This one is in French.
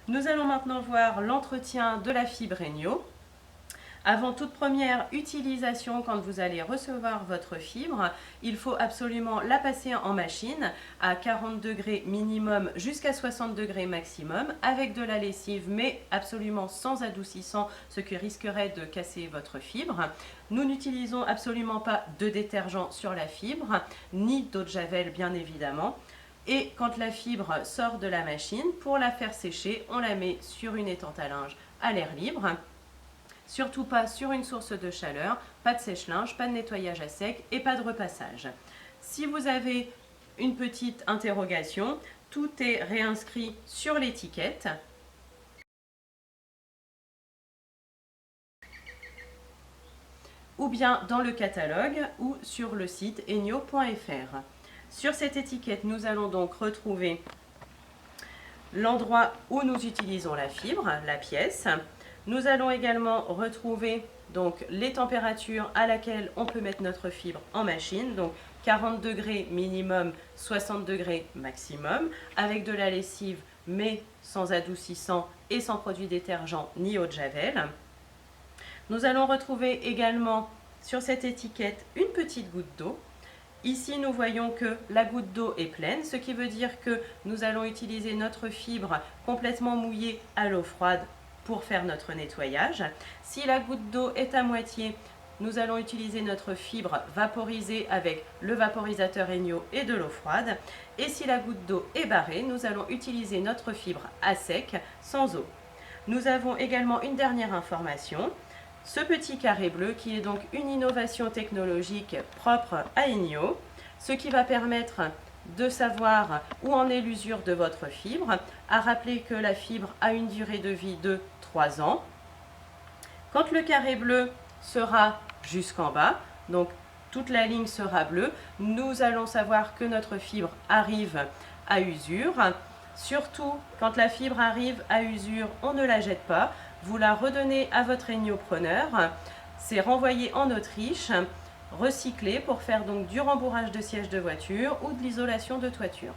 Nous allons maintenant voir l'entretien de la fibre Enio. Avant toute première utilisation, quand vous allez recevoir votre fibre, il faut absolument la passer en machine à 40 degrés minimum jusqu'à 60 degrés maximum avec de la lessive, mais absolument sans adoucissant, ce qui risquerait de casser votre fibre. Nous n'utilisons absolument pas de détergent sur la fibre, ni d'eau de javel bien évidemment. Et quand la fibre sort de la machine, pour la faire sécher, on la met sur une étente à linge à l'air libre. Surtout pas sur une source de chaleur, pas de sèche-linge, pas de nettoyage à sec et pas de repassage. Si vous avez une petite interrogation, tout est réinscrit sur l'étiquette. Ou bien dans le catalogue ou sur le site enio.fr. Sur cette étiquette, nous allons donc retrouver l'endroit où nous utilisons la fibre, la pièce. Nous allons également retrouver donc les températures à laquelle on peut mettre notre fibre en machine, donc 40 degrés minimum, 60 degrés maximum, avec de la lessive mais sans adoucissant et sans produit détergent ni eau de javel. Nous allons retrouver également sur cette étiquette une petite goutte d'eau. Ici, nous voyons que la goutte d'eau est pleine, ce qui veut dire que nous allons utiliser notre fibre complètement mouillée à l'eau froide pour faire notre nettoyage. Si la goutte d'eau est à moitié, nous allons utiliser notre fibre vaporisée avec le vaporisateur Enio et de l'eau froide. Et si la goutte d'eau est barrée, nous allons utiliser notre fibre à sec, sans eau. Nous avons également une dernière information. Ce petit carré bleu qui est donc une innovation technologique propre à Enio, ce qui va permettre de savoir où en est l'usure de votre fibre, à rappeler que la fibre a une durée de vie de 3 ans. Quand le carré bleu sera jusqu'en bas, donc toute la ligne sera bleue, nous allons savoir que notre fibre arrive à usure. Surtout, quand la fibre arrive à usure, on ne la jette pas. Vous la redonnez à votre Enio-preneur. C'est renvoyé en Autriche, recyclé pour faire donc du rembourrage de siège de voiture ou de l'isolation de toiture.